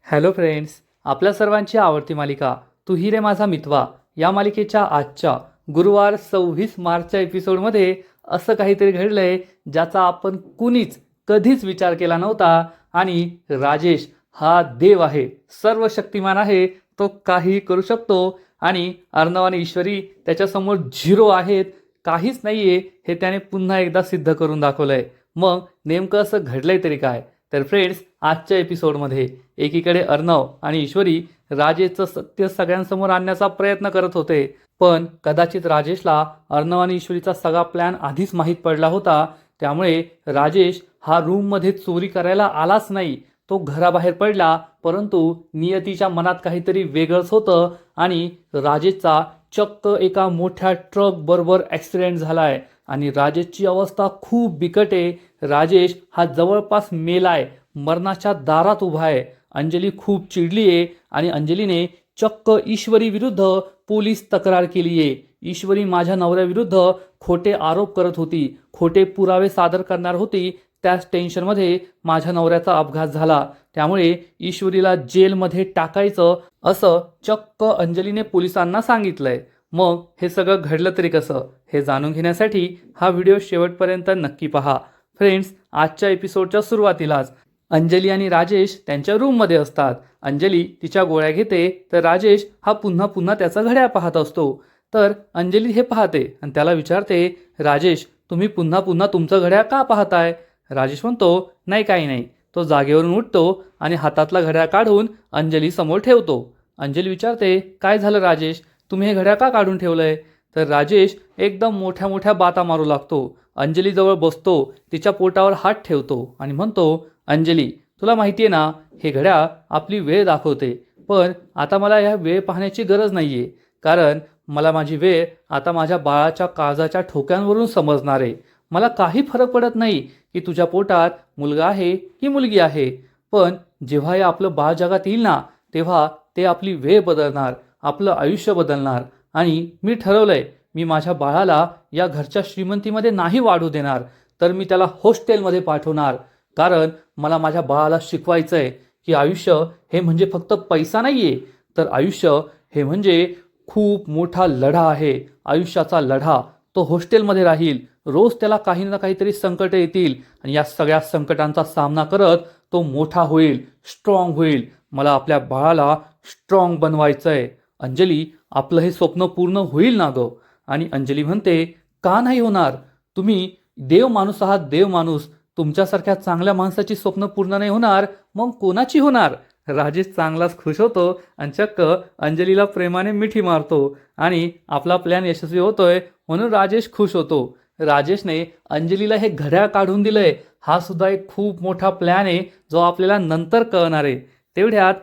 Hello friends, आपल्या सर्वांची आवडती मालिका तू ही रे माझा मितवा या मालिकेच्या आजच्या गुरुवार 26 मार्चच्या एपिसोडमध्ये असं काहीतरी घडलंय ज्याचा आपण कुणीच कधीच विचार केला नव्हता. आणि राजेश हा देव आहे, सर्व शक्तिमान आहे, तो काही करू शकतो. आणि अर्णव आणि ईश्वरी त्याच्यासमोर झिरो आहेत, काहीच नाहीये, हे त्याने पुन्हा एकदा सिद्ध करून दाखवलंय. मग नेमकं असं घडलंय तरी काय? तर फ्रेंड्स, आजच्या एपिसोडमध्ये एकीकडे अर्णव आणि ईश्वरी राजेशचं सत्य सगळ्यांसमोर आणण्याचा प्रयत्न करत होते. पण कदाचित राजेशला अर्णव आणि ईश्वरीचा सगळा प्लॅन आधीच माहीत पडला होता. त्यामुळे राजेश हा रूममध्ये चोरी करायला आलाच नाही, तो घराबाहेर पडला. परंतु नियतीच्या मनात काहीतरी वेगळंच होतं आणि राजेशचा चक्क एका मोठ्या ट्रक बरोबर ॲक्सिडेंट झालाय आणि राजेशची अवस्था खूप बिकट आहे. राजेश हा जवळपास मेलाय, मरणाच्या दारात उभा आहे. अंजली खूप चिडली आहे आणि अंजलीने चक्क ईश्वरी विरुद्ध पोलीस तक्रार केली आहे. ईश्वरी माझ्या नवऱ्याविरुद्ध खोटे आरोप करत होती, खोटे पुरावे सादर करणार होती. त्याच टेन्शनमध्ये माझ्या नवऱ्याचा अपघात झाला, त्यामुळे ईश्वरीला जेलमध्ये टाकायचं असं चक्क अंजलीने पोलिसांना सांगितलंय. मग हे सगळं घडलं तरी कसं, हे जाणून घेण्यासाठी हा व्हिडिओ शेवटपर्यंत नक्की पहा. फ्रेंड्स, आजच्या एपिसोडच्या सुरुवातीलाच अंजली आणि राजेश त्यांच्या रूममध्ये असतात. अंजली तिच्या गोळ्या घेते तर राजेश हा पुन्हा पुन्हा त्याचा घड्याळ पाहत असतो. तर अंजली हे पाहते आणि त्याला विचारते, राजेश तुम्ही पुन्हा पुन्हा तुमचं घड्याळ का पाहताय? राजेश म्हणतो, नाही काही नाही. तो जागेवरून उठतो आणि हातातला घड्याळ काढून अंजली समोर ठेवतो. अंजली विचारते, काय झालं राजेश, तुम्ही हे घड्याळ का काढून ठेवलंय? तर राजेश एकदम मोठ्या मोठ्या बाता मारू लागतो. अंजलीजवळ बसतो, तिच्या पोटावर हात ठेवतो आणि म्हणतो, अंजली तुला माहिती आहे ना, हे घड्याळ आपली वेळ दाखवते. पण आता मला ह्या वेळ पाहण्याची गरज नाही आहे, कारण मला माझी वेळ आता माझ्या बाळाच्या काळजाच्या ठोक्यांवरून समजणार आहे. मला काही फरक पडत नाही की तुझ्या पोटात मुलगा आहे की मुलगी आहे. पण जेव्हा हे आपलं बाळ जगात येईल ना, तेव्हा ते आपली वेळ बदलणार, आपलं आयुष्य बदलणार. आणि मी ठरवलंय, मी माझ्या बाळाला या घरच्या श्रीमंतीमध्ये नाही वाढू देणार, तर मी त्याला हॉस्टेलमध्ये पाठवणार. कारण मला माझ्या बाळाला शिकवायचं आहे की आयुष्य हे म्हणजे फक्त पैसा नाही आहे, तर आयुष्य हे म्हणजे खूप मोठा लढा आहे, आयुष्याचा लढा. तो हॉस्टेलमध्ये राहील, रोज त्याला काही ना काहीतरी संकट येतील आणि या सगळ्या संकटांचा सामना करत तो मोठा होईल, स्ट्रॉंग होईल. मला आपल्या बाळाला स्ट्रॉंग बनवायचं आहे. अंजली आपलं हे स्वप्न पूर्ण होईल ना गं? आणि अंजली म्हणते, का नाही होणार? तुम्ही देव माणूस आहात, देव माणूस. तुमच्यासारख्या चांगल्या माणसाची स्वप्न पूर्ण नाही होणार, मग कोणाची होणार? राजेश चांगलाच खुश होतो आणि चक्क अंजलीला प्रेमाने मिठी मारतो आणि आपला प्लॅन यशस्वी होतोय म्हणून राजेश खुश होतो. राजेशने अंजलीला हे घड्याळ काढून दिलंय, हा सुद्धा एक खूप मोठा प्लॅन आहे जो आपल्याला नंतर कळणार आहे. तेवढ्यात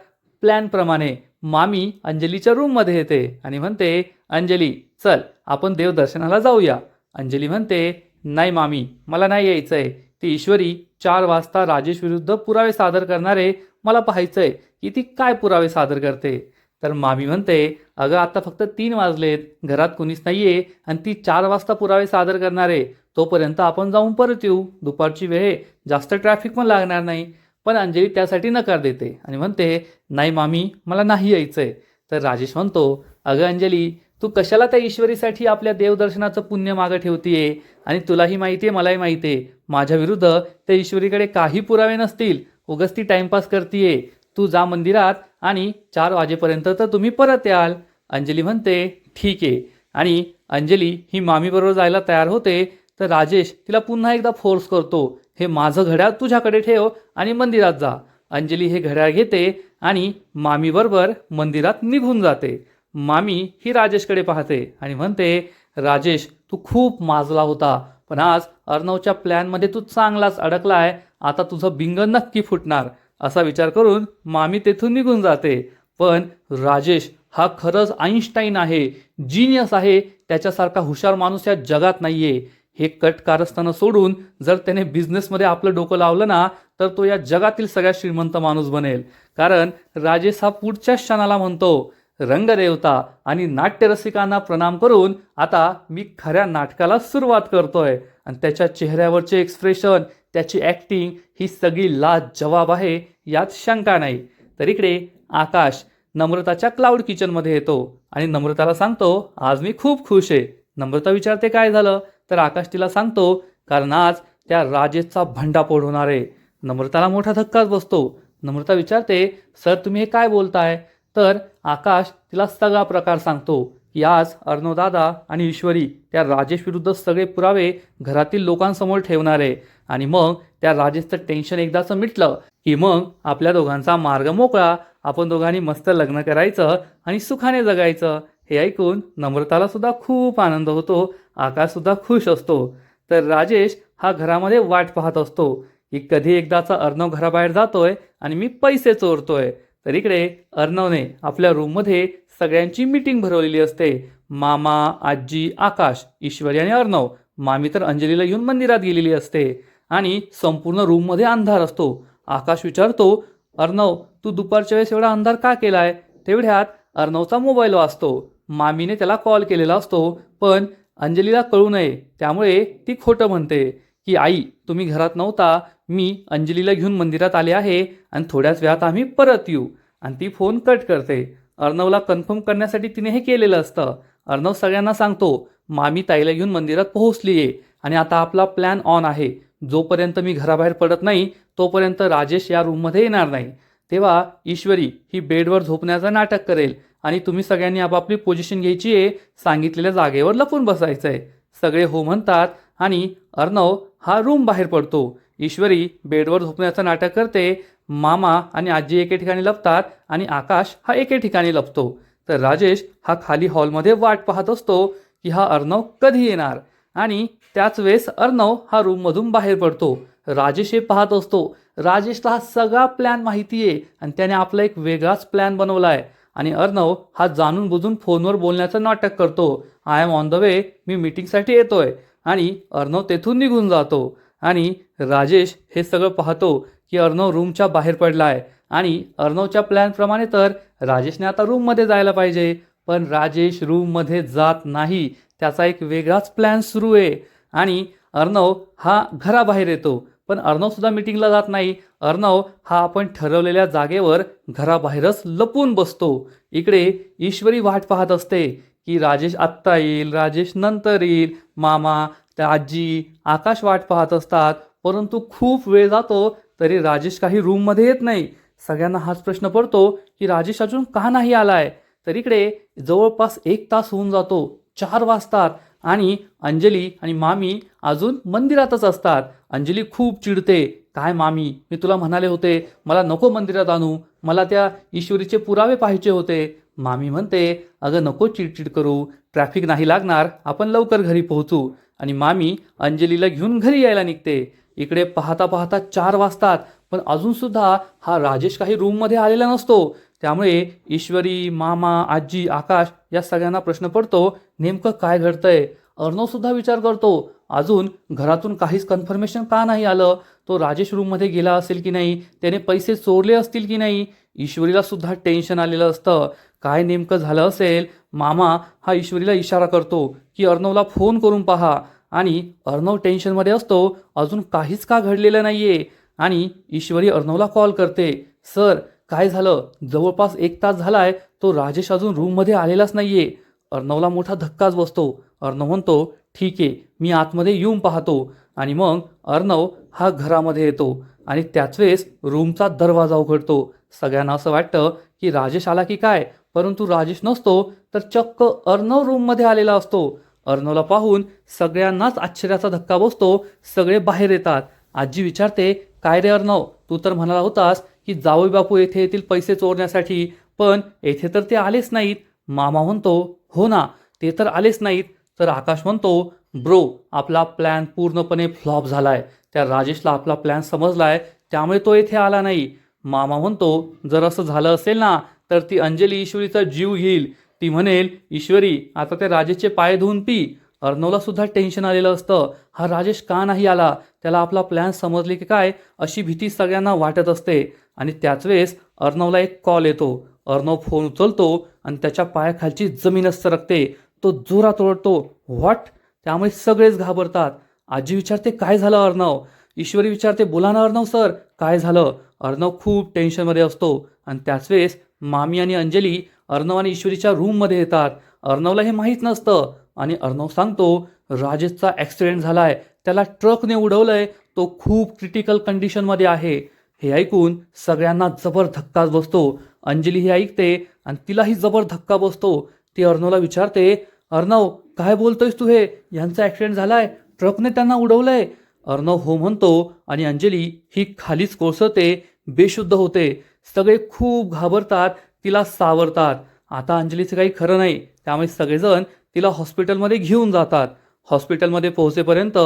प्लॅनप्रमाणे मामी अंजलीच्या रूममध्ये येते आणि म्हणते, अंजली चल आपण देवदर्शनाला जाऊया. अंजली म्हणते, नाही मामी, मला नाही यायचंय. ती ईश्वरी 4 वाजता राजेश विरुद्ध पुरावे सादर करणारे, मला पाहायचंय की ती काय पुरावे सादर करते. तर मामी म्हणते, अगं आता फक्त 3 वाजलेत, घरात कुणीच नाहीये आणि ती 4 वाजता पुरावे सादर करणारे, तोपर्यंत आपण जाऊन परत येऊ. दुपारची वेळ आहे, जास्त ट्रॅफिक पण लागणार नाही. पण अंजली त्यासाठी नकार देते आणि म्हणते, नाही मामी, मला नाही यायचंय. तर राजेश म्हणतो, अगं अंजली, तू कशाला त्या ईश्वरीसाठी आपल्या देवदर्शनाचं पुण्य मागं ठेवतीये? आणि तुलाही माहिती आहे, मलाही माहिती आहे, माझ्या विरुद्ध त्या ईश्वरीकडे काही पुरावे नसतील. उगाच ती टाइमपास करतीये. तू जा मंदिरात आणि 4 वाजेपर्यंत तर तुम्ही परत याल. अंजली म्हणते, ठीक आहे. आणि अंजली ही मामीबरोबर जायला तयार होते. तर राजेश तिला पुन्हा एकदा फोर्स करतो, हे माझं घड्याळ तुझ्याकडे ठेव आणि मंदिरात जा. अंजली हे घड्याळ घेते आणि मामीबरोबर मंदिरात निघून जाते. मामी ही राजेशकडे पाहते आणि म्हणते, राजेश तू खूप माजला होता, पण आज अर्णवच्या प्लॅनमध्ये तू चांगलाच अडकलाय. आता तुझं बिंग नक्की फुटणार. असा विचार करून मामी तेथून निघून जाते. पण राजेश हा खरंच आईन्स्टाईन आहे, जिनियस आहे. त्याच्यासारखा हुशार माणूस या जगात नाहीये. हे कट कारस्थानं सोडून जर त्याने बिझनेसमध्ये आपलं डोकं लावलं ना, तर तो या जगातील सगळ्यात श्रीमंत माणूस बनेल. कारण राजेश हा पुढच्या क्षणाला म्हणतो, रंगदेवता आणि नाट्यरसिकांना प्रणाम करून आता मी खऱ्या नाटकाला सुरुवात करतोय. आणि त्याच्या चेहऱ्यावरचे एक्सप्रेशन, त्याची ॲक्टिंग ही सगळी लाजवाब आहे, यात शंका नाही. तर इकडे आकाश नम्रताच्या क्लाउड किचनमध्ये येतो आणि नम्रताला सांगतो, आज मी खूप खुश आहे. नम्रता विचारते काय झालं, तर आकाश तिला सांगतो, कारण आज त्या राजेशचा भंडाफोड होणार आहे. नम्रताला मोठा धक्काच बसतो. नम्रता विचारते, सर तुम्ही हे काय बोलताय? तर आकाश तिला सगळा प्रकार सांगतो की आज अर्णव दादा आणि ईश्वरी त्या राजेश विरुद्ध सगळे पुरावे घरातील लोकांसमोर ठेवणार आहे आणि मग त्या राजेशचं टेन्शन एकदाचं मिटलं की मग आपल्या दोघांचा मार्ग मोकळा, आपण दोघांनी मस्त लग्न करायचं आणि सुखाने जगायचं. हे ऐकून नम्रताला सुद्धा खूप आनंद होतो. आकाश सुद्धा खुश असतो. तर राजेश हा घरामध्ये वाट पाहत असतो की कधी एकदाचा अर्णव घराबाहेर जातोय आणि मी पैसे चोरतोय. तर इकडे अर्णवने आपल्या रूममध्ये सगळ्यांची मीटिंग भरवलेली असते. मामा, आजी, आकाश, ईश्वरी आणि अर्णव. मामी तर अंजलीला घेऊन मंदिरात गेलेली असते आणि संपूर्ण रूममध्ये अंधार असतो. आकाश विचारतो, अर्णव तू दुपारच्या वेळेस एवढा अंधार का केलाय? तेवढ्यात अर्णवचा मोबाईल वाजतो. मामीने त्याला कॉल केलेला असतो, पण अंजलीला कळू नये त्यामुळे ती खोटं म्हणते की आई तुम्ही घरात नव्हता, मी अंजलीला घेऊन मंदिरात आले आहे आणि थोड्याच वेळात आम्ही परत येऊ. आणि ती फोन कट करते. अर्णवला कन्फर्म करण्यासाठी तिने हे केलेलं असतं. अर्णव सगळ्यांना सांगतो, मामी ताईला घेऊन मंदिरात पोहोचली आहे आणि आता आपला प्लॅन ऑन आहे. जोपर्यंत मी घराबाहेर पडत नाही तोपर्यंत राजेश या रूममध्ये येणार नाही. तेव्हा ईश्वरी ही बेडवर झोपण्याचं नाटक करेल आणि तुम्ही सगळ्यांनी आपापली पोझिशन घ्यायची आहे, सांगितलेल्या जागेवर लपून बसायचं आहे. सगळे हो म्हणतात आणि अर्णव हा रूम बाहेर पडतो. ईश्वरी बेडवर झोपण्याचं नाटक करते. मामा आणि आजी एके ठिकाणी लपतात आणि आकाश हा एके ठिकाणी लपतो. तर राजेश हा खाली हॉलमध्ये वाट पाहत असतो की हा अर्णव कधी येणार आणि त्याच वेळेस अर्णव हा रूममधून बाहेर पडतो. राजेश हे पाहत असतो. राजेशला हा सगळा प्लॅन माहिती आहे आणि त्याने आपला एक वेगळाच प्लॅन बनवला आहे आणि अर्णव हा जाणून बुजून फोनवर बोलण्याचं नाटक करतो. I am on the way, मी मीटिंगसाठी येतोय. आणि अर्णव तेथून निघून जातो आणि राजेश हे सगळं पाहतो की अर्णव रूमच्या बाहेर पडला आहे आणि अर्णवच्या प्लॅनप्रमाणे तर राजेशने आता रूममध्ये जायला पाहिजे, पण राजेश रूममध्ये जात नाही. त्याचा एक वेगळाच प्लॅन सुरू आहे आणि अर्णव हा घराबाहेर येतो, पण अर्णव सुद्धा मीटिंगला जात नाही. अर्णव हा आपण ठरवलेल्या जागेवर घराबाहेरच लपून बसतो. इकडे ईश्वरी वाट पाहत असते की राजेश आत्ता येईल, राजेश नंतर येईल. मामा, त्या आजी, आकाश वाट पाहत असतात, परंतु खूप वेळ जातो तरी राजेश काही रूममध्ये येत नाही. सगळ्यांना हाच प्रश्न पडतो की राजेश अजून का नाही आलाय. तर इकडे जवळपास 1 तास होऊन जातो. 4 वाजतात आणि अंजली आणि मामी अजून मंदिरातच असतात. अंजली खूप चिडते, काय मामी, मी तुला म्हणाले होते मला नको मंदिरात आणू, मला त्या ईश्वरीचे पुरावे पाहिजे होते. मामी म्हणते, अगं नको चिडचिड करू, ट्रॅफिक नाही लागणार, आपण लवकर घरी पोहोचू. आणि मामी अंजलीला घेऊन घरी यायला निघते. इकडे पाहता पाहता 4 वाजतात, पण अजूनसुद्धा हा राजेश काही रूममध्ये आलेला नसतो. त्यामुळे ईश्वरी, मामा, आजी, आकाश या सगळ्यांना प्रश्न पडतो, नेमकं काय घडतंय. अर्णव सुद्धा विचार करतो, अजून घरातून काहीच कन्फर्मेशन का नाही आलं, तो राजेश रूममध्ये गेला असेल की नाही, त्याने पैसे चोरले असतील की नाही. ईश्वरीला सुद्धा टेन्शन आलेलं असतं, काय नेमकं झालं असेल. मामा हा ईश्वरीला इशारा करतो की अर्णवला फोन करून पहा आणि अर्णव टेन्शनमध्ये असतो, अजून काहीच का घडलेलं नाहीये. आणि ईश्वरी अर्णवला कॉल करते, सर काय झालं, जवळपास 1 तास झालाय, तो राजेश अजून रूममध्ये आलेलाच नाहीये. अर्णवला मोठा धक्काच बसतो. अर्णव म्हणतो, ठीक आहे, मी आतमध्ये येऊन पाहतो. आणि मग अर्णव हा घरामध्ये येतो आणि त्याच वेळेस रूमचा दरवाजा उघडतो. सगळ्यांना असं वाटतं की राजेश आला की काय, परंतु राजेश नसतो, तर चक्क अर्णव रूममध्ये आलेला असतो. अर्णवला पाहून सगळ्यांनाच आश्चर्याचा धक्का बसतो. सगळे बाहेर येतात. आजी विचारते, काय रे अर्णव, तू तर म्हणाला होतास की जावई बापू येथे येतील पैसे चोरण्यासाठी, पण येथे तर ते आलेच नाहीत. मामा म्हणतो, हो ना, ते तर आलेच नाहीत. तर आकाश म्हणतो, ब्रो आपला प्लॅन पूर्णपणे फ्लॉप झालाय, त्या राजेशला आपला प्लॅन समजलाय त्यामुळे तो येथे आला नाही. मामा म्हणतो, जर असं झालं असेल ना तर ती अंजली ईश्वरीचा जीव घेईल, ती म्हणेल, ईश्वरी आता त्या राजेशचे पाय धुवून पी. अर्णवला सुद्धा टेन्शन आलेलं असतं, हा राजेश का नाही आला, त्याला आपला प्लॅन समजले की काय अशी भीती सगळ्यांना वाटत असते. आणि त्याच वेळेस अर्णवला एक कॉल येतो. अर्णव फोन उचलतो आणि त्याच्या पायाखालची जमीनच सरकते. तो जोरात ओरडतो, व्हॉट. त्यामुळे सगळेच घाबरतात. आजी विचारते, काय झालं अर्णव. ईश्वरी विचारते, बोला ना अर्णव सर, काय झालं. अर्णव खूप टेन्शनमध्ये असतो आणि त्याच वेळेस मामी आणि अंजली अर्णव आणि ईश्वरीच्या रूममध्ये येतात. अर्णवला हे माहीत नसतं आणि अर्णव सांगतो राजेशचा ॲक्सिडेंट झालाय, त्याला ट्रकने उडवलंय, तो खूप क्रिटिकल कंडिशनमध्ये आहे. हे ऐकून सगळ्यांना जबर धक्काच बसतो. अंजली हे ऐकते आणि तिलाही जबर धक्का बसतो. ती अर्णवला विचारते, अर्णव काय बोलतोयस तू, हे यांचा ॲक्सिडेंट झालाय, ट्रकने त्यांना उडवलंय? अर्णव हो म्हणतो आणि अंजली ही खालीच कोसळते, बेशुद्ध होते. सगळे खूप घाबरतात, तिला सावरतात. आता अंजलीचं काही खरं नाही, त्यामुळे सगळेजण तिला हॉस्पिटलमध्ये घेऊन जातात. हॉस्पिटलमध्ये पोहोचेपर्यंत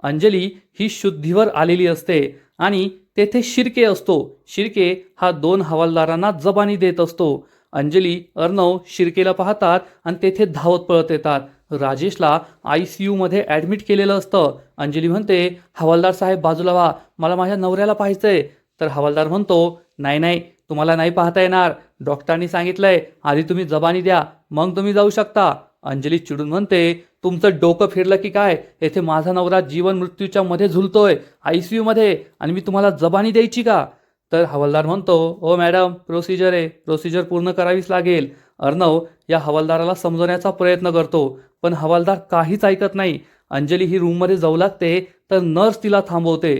अंजली ही शुद्धीवर आलेली असते आणि तेथे शिर्के असतो. शिर्के हा 2 हवालदारांना जबानी देत असतो. अंजली अर्णव शिर्केला पाहतात आणि तेथे धावत पळत येतात. राजेशला ICUमध्ये ॲडमिट केलेलं असतं. अंजली म्हणते, हवालदार साहेब बाजूला व्हा, मला माझ्या नवऱ्याला पाहायचंय. तर हवालदार म्हणतो, नाही नाही, तुम्हाला नाही पाहता येणार, डॉक्टरांनी सांगितलंय आधी तुम्ही जबानी द्या, मग तुम्ही जाऊ शकता. अंजली चिडून म्हणते, तुमचं डोकं फिरलं की काय? येथे माझा नवरा जीवन मृत्यूच्या मध्ये झुलतोय ICUमध्ये आणि मी तुम्हाला जबानी द्यायची का? तर हवालदार म्हणतो, ओ मॅडम, प्रोसिजर आहे, प्रोसिजर पूर्ण करावीच लागेल. अर्णव या हवालदाराला समजवण्याचा प्रयत्न करतो, पण हवालदार काहीच ऐकत नाही. अंजली ही रूममध्ये जाऊ लागते तर नर्स तिला थांबवते.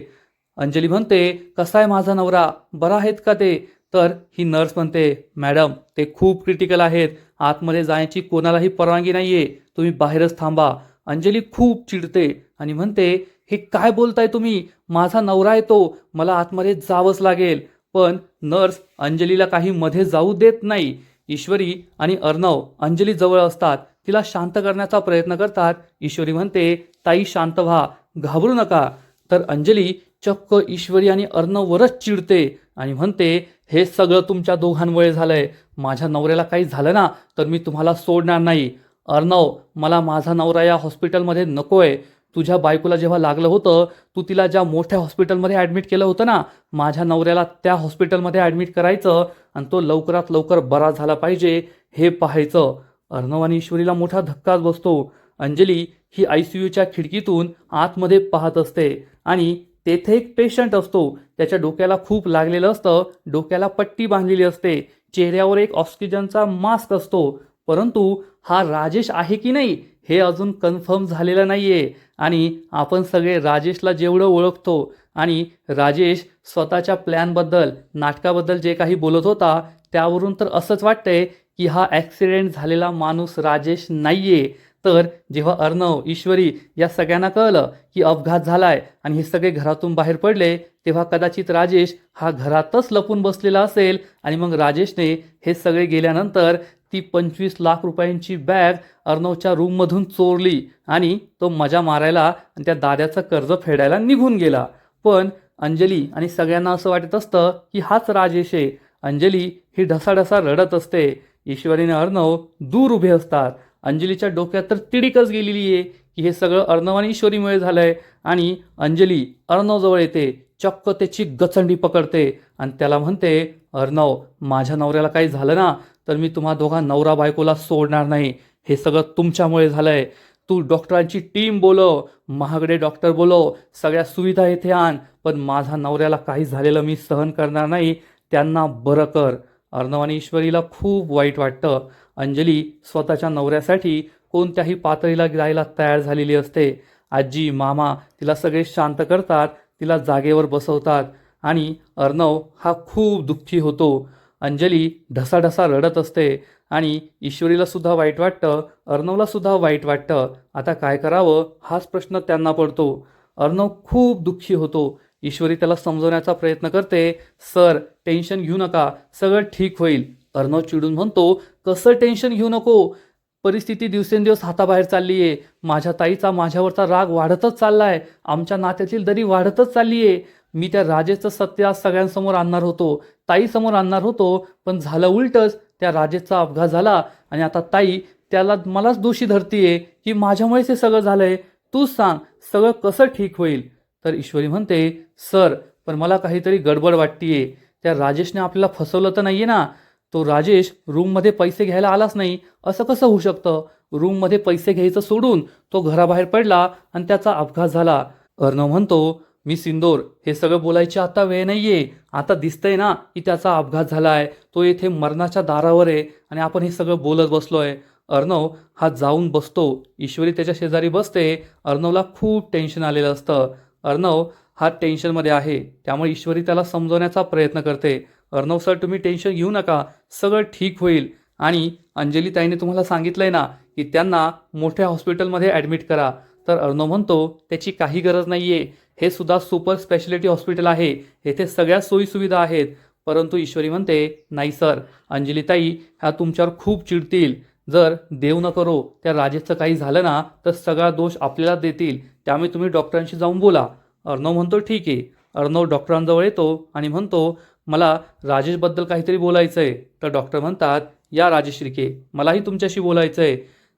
अंजली म्हणते, कसा आहे माझा नवरा, बरा आहेत का ते? तर ही नर्स म्हणते, मॅडम ते खूप क्रिटिकल आहेत, आतमध्ये जाण्याची कोणालाही परवानगी नाहीये, तुम्ही बाहेरच थांबा. अंजली खूप चिडते आणि म्हणते, हे काय बोलताय तुम्ही, माझा नवरा आहे तो, मला आतमध्ये जावंच लागेल. पण नर्स अंजलीला काही मध्ये जाऊ देत नाही. ईश्वरी आणि अर्णव अंजली जवळ असतात, तिला शांत करण्याचा प्रयत्न करतात. ईश्वरी म्हणते, ताई शांत व्हा, घाबरू नका. तर अंजली चक्क ईश्वरी आणि अर्णववरच चिडते आणि म्हणते, हे सगळं तुमच्या दोघांमुळे झालंय, माझ्या नवऱ्याला काही झालं ना तर मी तुम्हाला सोडणार नाही. अर्णव, मला माझा नवरा या हॉस्पिटलमध्ये नकोय. तुझ्या बायकोला जेव्हा लागलं होतं, तू तिला ज्या मोठ्या हॉस्पिटलमध्ये ॲडमिट केलं होतं ना, माझ्या नवऱ्याला त्या हॉस्पिटलमध्ये ॲडमिट करायचं आणि तो लवकरात लवकर बरा झाला पाहिजे हे पाहायचं. अर्णव आणि ईश्वरीला मोठा धक्काच बसतो. अंजली ही ICUच्या खिडकीतून आतमध्ये पाहत असते आणि तेथे एक पेशंट असतो. त्याच्या डोक्याला खूप लागलेलं असतं, डोक्याला पट्टी बांधलेली असते, चेहऱ्यावर एक ऑक्सिजनचा मास्क असतो. परंतु हा राजेश आहे की नाही हे अजून कन्फर्म झालेलं नाहीये. आणि आपण सगळे राजेशला जेवढं ओळखतो आणि राजेश स्वतःच्या प्लॅनबद्दल, नाटकाबद्दल जे काही बोलत होता, त्यावरून तर असंच वाटतंय की हा ॲक्सिडेंट झालेला माणूस राजेश नाहीये. तर जेव्हा अर्णव, ईश्वरी या सगळ्यांना कळलं की अपघात झालाय आणि हे सगळे घरातून बाहेर पडले, तेव्हा कदाचित राजेश हा घरातच लपून बसलेला असेल आणि मग राजेशने हे सगळे गेल्यानंतर ती 25 लाख रुपयांची बॅग अर्णवच्या रूममधून चोरली आणि तो मजा मारायला आणि त्या दाद्याचं कर्ज फेडायला निघून गेला. पण अंजली आणि सगळ्यांना असं वाटत असतं की हाच राजेश आहे. अंजली ही ढसाढसा रडत असते. ईश्वरीने अर्णव दूर उभे असतात. अंजलीच्या डोक्यात तर तिडीकच गेलेली आहे की हे सगळं अर्णव आणि ईश्वरीमुळे झालंय. आणि अंजली अर्णवजवळ येते, चक्क त्याची गचंडी पकडते आणि त्याला म्हणते, अर्णव, माझ्या नवऱ्याला काही झालं ना तर मी तुम्हा दोघा नवरा बायकोला सोडणार नाही. हे सगळं तुमच्यामुळे झालंय. तू डॉक्टरांची टीम बोलव, महागडे डॉक्टर बोलव, सगळ्या सुविधा येथे आण, पण माझ्या नवऱ्याला काही झालेलं मी सहन करणार नाही, त्यांना बरं कर. अर्णव आणि ईश्वरीला खूप वाईट वाटतं. अंजली स्वतःच्या नवऱ्यासाठी कोणत्याही पातळीला जायला तयार झालेली असते. आजी, मामा तिला सगळे शांत करतात, तिला जागेवर बसवतात आणि अर्णव हा खूप दुःखी होतो. अंजली ढसाढसा रडत असते आणि ईश्वरीला सुद्धा वाईट वाटतं, अर्णवला सुद्धा वाईट वाटतं. आता काय करावं हाच प्रश्न त्यांना पडतो. अर्णव खूप दुःखी होतो. ईश्वरी त्याला समजवण्याचा प्रयत्न करते, सर टेन्शन घेऊ नका, सगळं ठीक होईल. अर्णव चिडून म्हणतो, कसं टेन्शन घेऊ नको, परिस्थिती दिवसेंदिवस हाताबाहेर चालली आहे, माझ्या ताईचा माझ्यावरचा राग वाढतच चाललाय, आमच्या नात्यातील दरी वाढतच चालली आहे. मी त्या राजेशचं सत्य आज सगळ्यांसमोर आणणार होतो, ताईसमोर आणणार होतो, पण झालं उलटच. त्या राजेशचा अपघात झाला आणि आता ताई त्याला मलाच दोषी धरतीये की माझ्यामुळेच हे सगळं झालंय. तूच सांग सगळं कसं ठीक होईल. तर ईश्वरी म्हणते, सर पण मला काहीतरी गडबड वाटतीये, त्या राजेशने आपल्याला फसवलं तर नाहीये ना? तो राजेश रूममध्ये पैसे घ्यायला आलाच नाही, असं कसं होऊ शकतं? रूममध्ये पैसे घ्यायचं सोडून तो घराबाहेर पडला आणि त्याचा अपघात झाला. अर्णव म्हणतो, मी सिंदूर हे सगळं बोलायची आता वेळ नाहीये. आता दिसतंय ना की त्याचा अपघात झालाय, तो येथे मरणाच्या दारावर आहे आणि आपण हे सगळं बोलत बसलोय. अर्णव हा जाऊन बसतो. ईश्वरी त्याच्या शेजारी बसते. अर्णवला खूप टेन्शन आलेलं असतं. अर्णव हा टेन्शनमध्ये आहे, त्यामुळे ईश्वरी त्याला समजवण्याचा प्रयत्न करते. अर्णव सर, तुम्ही टेन्शन घेऊ नका, सगळं ठीक होईल. आणि अंजली ताईने तुम्हाला सांगितलंय ना की त्यांना मोठ्या हॉस्पिटलमध्ये ॲडमिट करा. तर अर्णव म्हणतो त्याची काही गरज नाही आहे, हे सुद्धा सुपर स्पेशालिटी हॉस्पिटल आहे, येथे सगळ्या सोयीसुविधा आहेत. परंतु ईश्वरी म्हणते नाही सर, अंजलीताई ह्या तुमच्यावर खूप चिडतील. जर देव न करो त्या राजेशचं काही झालं ना तर सगळा दोष आपल्याला देतील, त्यामुळे तुम्ही डॉक्टरांशी जाऊन बोला. अर्णव म्हणतो ठीक आहे. अर्णव डॉक्टरांजवळ येतो आणि म्हणतो मला राजेशबद्दल काहीतरी बोलायचं आहे. तर डॉक्टर म्हणतात या राजेश रिके, मलाही तुमच्याशी बोलायचं आहे.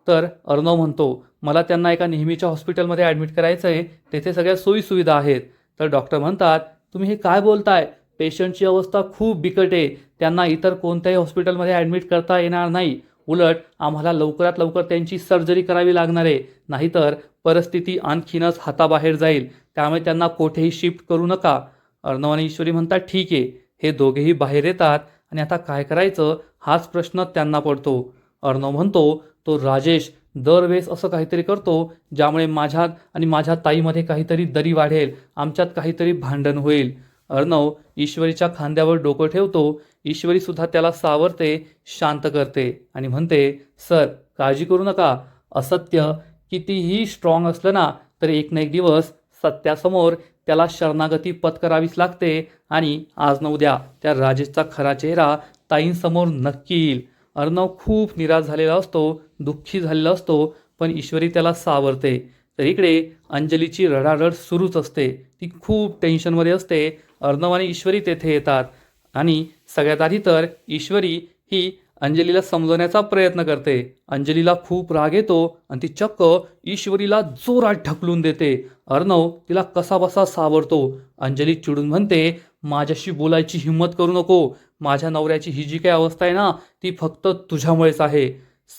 तर अर्णव म्हणतो मला त्यांना एका नेहमीच्या हॉस्पिटलमध्ये ॲडमिट करायचं आहे, तेथे सगळ्या सोयीसुविधा आहेत. तर डॉक्टर म्हणतात तुम्ही हे काय बोलताय, पेशंटची अवस्था खूप बिकट आहे, त्यांना इतर कोणत्याही हॉस्पिटलमध्ये ॲडमिट करता येणार नाही. उलट आम्हाला लवकरात लवकर त्यांची सर्जरी करावी लागणार आहे, नाहीतर परिस्थिती आणखीनच हाताबाहेर जाईल, त्यामुळे त्यांना कोठेही शिफ्ट करू नका. अर्णव आणि ईश्वरी म्हणतात ठीक आहे. हे दोघेही बाहेर येतात आणि आता काय करायचं हाच प्रश्न त्यांना पडतो. अर्णव म्हणतो तो राजेश दरवेळेस असं काहीतरी करतो ज्यामुळे माझ्यात आणि माझ्या ताईमध्ये काहीतरी दरी वाढेल, आमच्यात काहीतरी भांडण होईल. अर्णव ईश्वरीच्या खांद्यावर डोकं ठेवतो. ईश्वरी सुद्धा त्याला सावरते, शांत करते आणि म्हणते सर काळजी करू नका, असत्य कितीही स्ट्रॉंग असलं ना तर एक ना एक दिवस सत्यासमोर त्याला शरणागती पत्करावीच लागते आणि आज न उद्या त्या राजेशचा खरा चेहरा ताईंसमोर नक्की येईल. अर्णव खूप निराश झालेला असतो, दुःखी झालेला असतो, पण ईश्वरी त्याला सावरते. तर इकडे अंजलीची रडारड सुरूच असते, ती खूप टेन्शनमध्ये असते. अर्णव आणि ईश्वरी तेथे येतात आणि सगळ्यात आधी तर ईश्वरी ही अंजलीला समजवण्याचा प्रयत्न करते. अंजलीला खूप राग येतो आणि ती चक्क ईश्वरीला जोरात ढकलून देते. अर्णव तिला कसाबसा सावरतो. अंजली चिडून म्हणते माझ्याशी बोलायची हिंमत करू नको, माझ्या नवऱ्याची ही जी काही अवस्था आहे ना ती फक्त तुझ्यामुळेच आहे.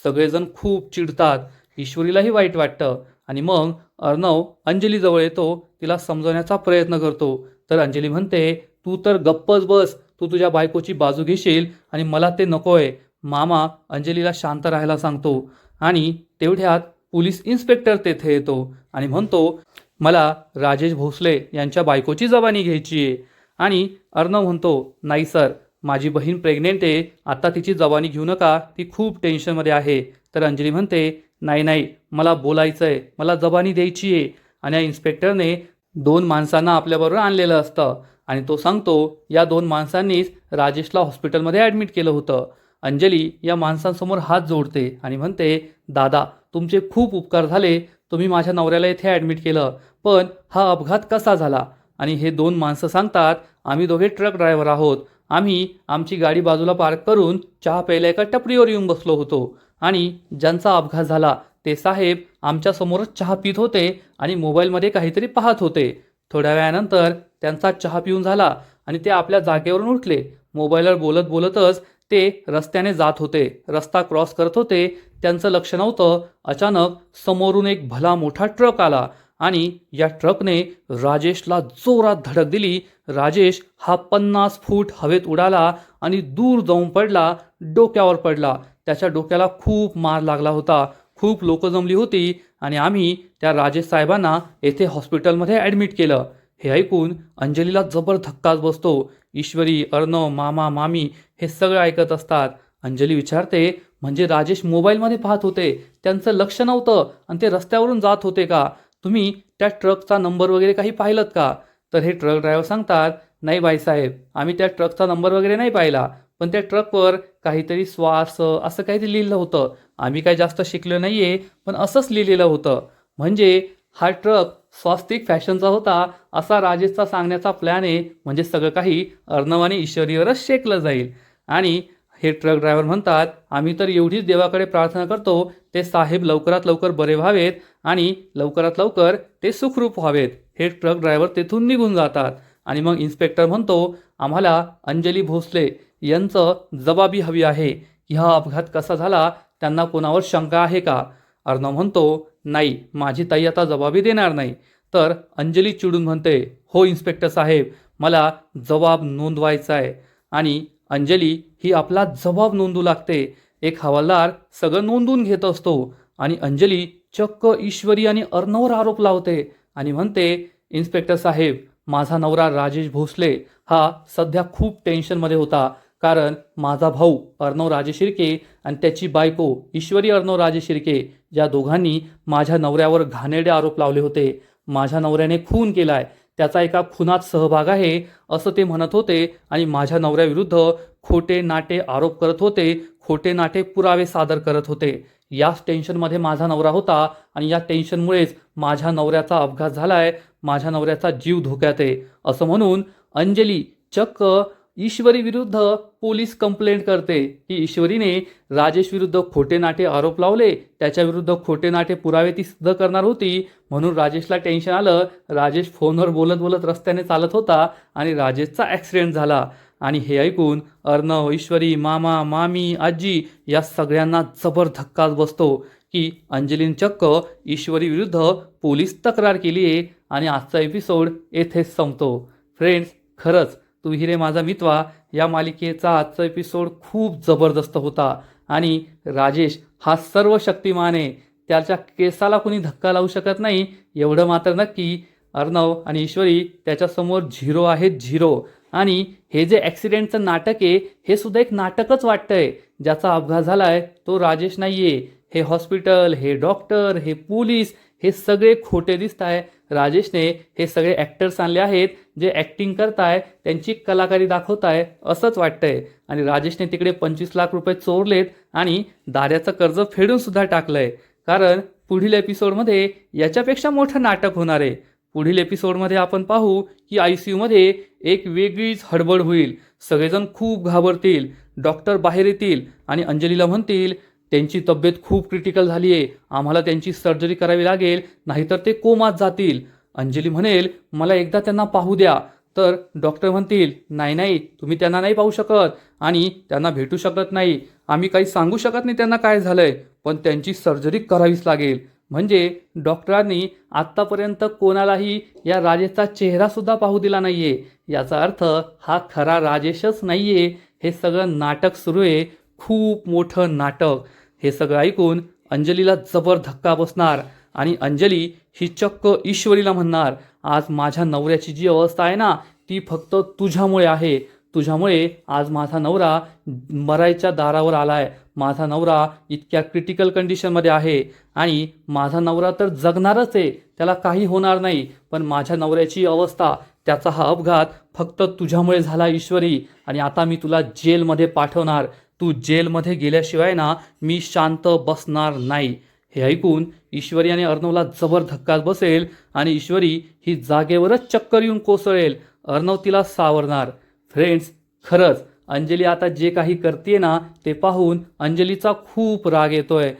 सगळेजण खूप चिडतात. ईश्वरीलाही वाईट वाटतं आणि मग अर्णव अंजलीजवळ येतो, तिला समजवण्याचा प्रयत्न करतो. तर अंजली म्हणते तू तर गप्पच बस, तू तुझ्या बायकोची बाजू घेशील आणि मला ते नकोय. मामा अंजलीला शांत राहायला सांगतो आणि तेवढ्यात पोलीस इन्स्पेक्टर तेथे येतो आणि म्हणतो मला राजेश भोसले यांच्या बायकोची जबानी घ्यायची आहे. आणि अर्णव म्हणतो नाही सर, माझी बहीण प्रेग्नेंट आहे, आता तिची जबानी घेऊ नका, ती खूप टेन्शनमध्ये आहे. तर अंजली म्हणते नाही नाही, मला बोलायचं आहे, मला जबानी द्यायची आहे. आणि या इन्स्पेक्टरने 2 माणसांना आपल्याबरोबर आणलेलं असतं आणि तो सांगतो या 2 माणसांनीच राजेशला हॉस्पिटलमध्ये ॲडमिट केलं होतं. अंजली या माणसांसमोर हात जोडते आणि म्हणते दादा तुमचे खूप उपकार झाले, तुम्ही माझ्या नवऱ्याला इथे ॲडमिट केलं, पण हा अपघात कसा झाला. आणि हे 2 माणसं सांगतात आम्ही दोघे ट्रक ड्रायव्हर आहोत, आम्ही आमची गाडी बाजूला पार्क करून चहा प्यायला एका टपरीवर येऊन बसलो होतो आणि ज्यांचा अपघात झाला ते साहेब आमच्यासमोरच चहा पित होते आणि मोबाईलमध्ये काहीतरी पाहत होते. थोड्या वेळानंतर त्यांचा चहा पिऊन झाला आणि ते आपल्या जागेवरून उठले. मोबाईलवर बोलत बोलतच ते रस्त्याने जात होते, रस्ता क्रॉस करत होते, त्यांचं लक्ष नव्हतं. अचानक समोरून एक भला मोठा ट्रक आला आणि या ट्रकने राजेशला जोरात धडक दिली. राजेश हा 50 फूट हवेत उडाला आणि दूर जाऊन पडला, डोक्यावर पडला. त्याच्या डोक्याला खूप मार लागला होता. खूप लोक जमली होती आणि आम्ही त्या राजेश साहेबांना येथे हॉस्पिटलमध्ये ॲडमिट केलं. हे ऐकून अंजलीला जबर धक्काच बसतो. ईश्वरी, अर्णव, मामा, मामी हे सगळं ऐकत असतात. अंजली विचारते म्हणजे राजेश मोबाईलमध्ये पाहत होते, त्यांचं लक्ष नव्हतं आणि ते रस्त्यावरून जात होते का? तुम्ही त्या ट्रकचा नंबर वगैरे काही पाहिलं का? तर हे ट्रक ड्रायव्हर सांगतात नाही बाईसाहेब, आम्ही त्या ट्रकचा नंबर वगैरे नाही पाहिला, पण त्या ट्रकवर काहीतरी श्वास असं काहीतरी लिहिलं होतं. आम्ही काही जास्त शिकलो नाही आहे, पण असंच लिहिलेलं होतं. म्हणजे हा ट्रक स्वास्तिक फॅशनचा होता असा राजेशचा सांगण्याचा प्लॅन आहे. म्हणजे सगळं काही अर्णव आणि ईश्वरीवरच शेकलं जाईल. आणि हे ट्रक ड्रायव्हर म्हणतात आम्ही तर एवढीच देवाकडे प्रार्थना करतो ते साहेब लवकरात लवकर बरे व्हावेत आणि लवकरात लवकर ते सुखरूप व्हावेत. हे ट्रक ड्रायव्हर तेथून निघून जातात आणि मग इन्स्पेक्टर म्हणतो आम्हाला अंजली भोसले यांचं जबाबी हवी आहे की हा अपघात कसा झाला, त्यांना कोणावर शंका आहे का? अर्णव म्हणतो नाही, माझी ताई आता जबाबी देणार नाही. तर अंजली चिडून म्हणते हो इन्स्पेक्टर साहेब, मला जबाब नोंदवायचा आहे. आणि अंजली ही आपला जबाब नोंदवू लागते. एक हवालदार सगळं नोंदवून घेत असतो आणि अंजली चक्क ईश्वरी आणि अर्णववर आरोप लावते आणि म्हणते, इन्स्पेक्टर साहेब, माझा नवरा राजेश भोसले हा सध्या खूप टेन्शनमध्ये होता, कारण माझा भाऊ अर्णव राजे शिर्के आणि त्याची बायको ईश्वरी अर्णव राजे शिर्के या दोघांनी माझ्या नवऱ्यावर घाणेरडे आरोप लावले होते. माझ्या नवऱ्याने खून केलाय, त्याचा एका खुनात सहभाग आहे असं ते म्हणत होते आणि माझ्या नवऱ्याविरुद्ध खोटे नाटे आरोप करत होते, खोटे नाटे पुरावे सादर करत होते. याच टेन्शनमध्ये माझा नवरा होता आणि या टेन्शनमुळेच माझ्या नवऱ्याचा अपघात झालाय, माझ्या नवऱ्याचा जीव धोक्यात आहे असं म्हणून अंजली चक्क ईश्वरी विरुद्ध पोलीस कंप्लेंट करते की ईश्वरीने राजेश विरुद्ध खोटे नाटे आरोप लावले, त्याच्या विरुद्ध खोटे नाटे पुरावे ती सिद्ध करणार होती. म्हणून राजेशला टेन्शन आलं. राजेश फोनवर बोलत बोलत रस्त्याने चालत होता आणि राजेशचा ॲक्सिडेंट झाला. आणि हे ऐकून अर्णव, ईश्वरी, मामा, मामी, आजी या सगळ्यांना जबर धक्काच बसतो की अंजलीने चक्क ईश्वरी विरुद्ध पोलीस तक्रार केली आहे. आणि आजचा एपिसोड येथेच संपतो. फ्रेंड्स, खरंच तू ही रे माझा मितवा या मालिकेचा आजचा एपिसोड खूप जबरदस्त होता. आणि राजेश हा सर्व शक्तिमान आहे, त्याच्या केसाला कोणी धक्का लावू शकत नाही एवढं मात्र नक्की. अर्णव आणि ईश्वरी त्याच्यासमोर झिरो आहेत, झिरो. आणि हे जे ॲक्सिडेंटचं नाटक आहे हे सुद्धा एक नाटकच वाटतंय. ज्याचा अपघात झालाय तो राजेश नाहीये. हे हॉस्पिटल, हे डॉक्टर, हे पोलीस हे सगळे खोटे दिसत आहे. राजेशने हे सगळे ॲक्टर्स आणले आहेत जे ॲक्टिंग करताय, त्यांची कलाकारी दाखवताय असंच वाटतंय. आणि राजेशने तिकडे 25 लाख रुपये चोरलेत आणि दाऱ्याचं कर्ज फेडून सुद्धा टाकलंय. कारण पुढील एपिसोडमध्ये याच्यापेक्षा मोठं नाटक होणार आहे. पुढील एपिसोडमध्ये आपण पाहू की ICUमध्ये एक वेगळीच हडबड होईल. सगळेजण खूप घाबरतील. डॉक्टर बाहेर येतील आणि अंजलीला म्हणतील, त्यांची तब्येत खूप क्रिटिकल झाली आहे, आम्हाला त्यांची सर्जरी करावी लागेल, नाहीतर ते कोमात जातील. अंजली म्हणेल, मला एकदा त्यांना पाहू द्या. तर डॉक्टर म्हणतील, नाही नाही, तुम्ही त्यांना नाही पाहू शकत आणि त्यांना भेटू शकत नाही, आम्ही काही सांगू शकत नाही त्यांना काय झालंय, पण त्यांची सर्जरी करावीच लागेल. म्हणजे डॉक्टरांनी आत्तापर्यंत कोणालाही या राजेशचा चेहरासुद्धा पाहू दिला नाहीये. याचा अर्थ हा खरा राजेशच नाहीये. हे सगळं नाटक सुरू आहे, खूप मोठं नाटक. हे सगळं ऐकून अंजलीला जबर धक्का बसणार आणि अंजली ही चक्क ईश्वरीला म्हणणार, आज माझ्या नवऱ्याची जी अवस्था आहे ना ती फक्त तुझ्यामुळे आहे. तुझ्यामुळे आज माझा नवरा मरायच्या दारावर आलाय. माझा नवरा इतक्या क्रिटिकल कंडिशनमध्ये आहे आणि माझा नवरा तर जगणारच आहे, त्याला काही होणार नाही, पण माझ्या नवऱ्याची अवस्था, त्याचा हा अपघात फक्त तुझ्यामुळे झाला ईश्वरी. आणि आता मी तुला जेलमध्ये पाठवणार. तू जेलमध्ये गेल्याशिवाय ना मी शांत बसणार नाही. हे ऐकून ईश्वरी आणि अर्णवला जबर धक्काच बसेल आणि ईश्वरी ही जागेवरच चक्कर येऊन कोसळेल. अर्णव तिला सावरणार. फ्रेंड्स, खरंच अंजली आता जे काही करते ना ते पाहून अंजलीचा खूप राग येतोय.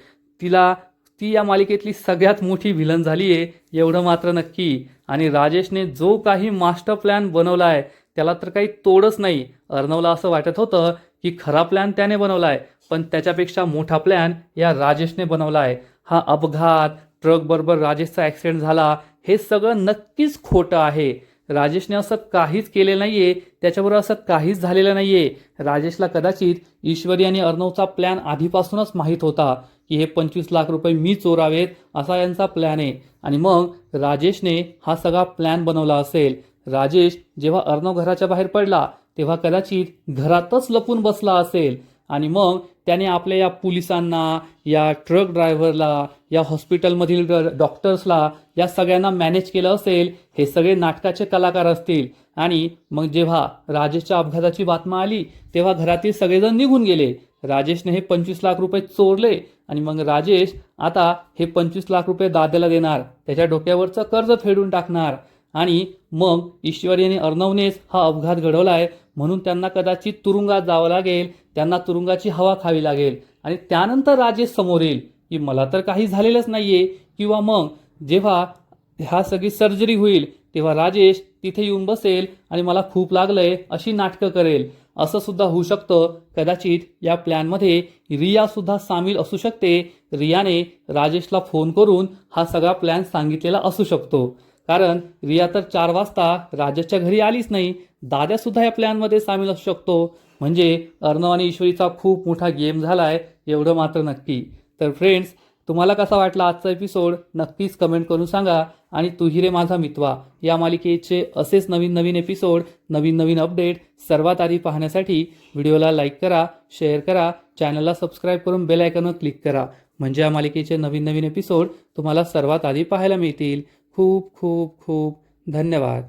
ती या मालिकेतली सगळ्यात मोठी व्हिलन झाली आहे एवढं मात्र नक्की. आणि राजेशने जो काही मास्टर प्लॅन बनवलाय त्याला तर काही तोडच नाही. अर्णवला असं वाटत होतं की खरा प्लॅन त्याने बनवलाय, पण त्याच्यापेक्षा मोठा प्लॅन या राजेशने बनवलाय. हा अपघात, ट्रक बरोबर राजेशचा ॲक्सिडेंट झाला, हे सगळं नक्कीच खोटं आहे. राजेशने असं काहीच केलेलं नाहीये, त्याच्याबरोबर असं काहीच झालेलं नाहीये. राजेशला कदाचित ईश्वरी आणि अर्णवचा प्लॅन आधीपासूनच माहीत होता की हे 25 लाख रुपये मी चोरावेत असा यांचा प्लॅन आहे. आणि मग राजेशने हा सगळा प्लॅन बनवला असेल. राजेश जेव्हा अर्णव घराच्या बाहेर पडला तेव्हा कदाचित घरातच लपून बसला असेल आणि मग त्याने आपल्या या पोलिसांना, या ट्रक ड्रायव्हरला, या हॉस्पिटलमधील डॉक्टर्सला, या सगळ्यांना मॅनेज केलं असेल. हे सगळे नाटकाचे कलाकार असतील. आणि मग जेव्हा राजेशच्या अपघाताची बातमी आली तेव्हा घरातील सगळेजण निघून गेले. राजेशने हे 25 लाख रुपये चोरले आणि मग राजेश आता हे 25 लाख रुपये दाद्याला देणार, त्याच्या डोक्यावरचं कर्ज फेडून टाकणार. आणि मग ईश्वरी आणि अर्णवनेच हा अपघात घडवलाय म्हणून त्यांना कदाचित तुरुंगात जावं लागेल, त्यांना तुरुंगाची हवा खावी लागेल. आणि त्यानंतर राजेश समोर येईल की मला तर काही झालेलंच नाहीये. किंवा मग जेव्हा ह्या सगळी सर्जरी होईल तेव्हा राजेश तिथे येऊन बसेल आणि मला खूप लागलंय अशी नाटकं करेल. असं सुद्धा होऊ शकतं. कदाचित या प्लॅनमध्ये रिया सुद्धा सामील असू शकते. रियाने राजेशला फोन करून हा सगळा प्लॅन सांगितलेला असू शकतो. कारण रिया तर 4 वाजता राजेशच्या घरी आलीच नाही. दाद्यासुद्धा या प्लॅनमध्ये सामील असू शकतो. म्हणजे अर्णव आणि ईश्वरीचा खूप मोठा गेम झाला आहे, एवढं मात्र नक्की. तर फ्रेंड्स, तुम्हाला कसा वाटला आजचा एपिसोड नक्कीच कमेंट करून सांगा. आणि तू ही रे माझा मितवा या मालिकेचे असेच नवीन नवीन एपिसोड, नवीन नवीन अपडेट सर्वात आधी पाहण्यासाठी व्हिडिओला लाईक करा, शेअर करा, चॅनलला सबस्क्राईब करून बेल आयकॉनवर क्लिक करा. म्हणजे या मालिकेचे नवीन नवीन एपिसोड तुम्हाला सर्वात आधी पाहायला मिळतील. खूप खूप खूप धन्यवाद.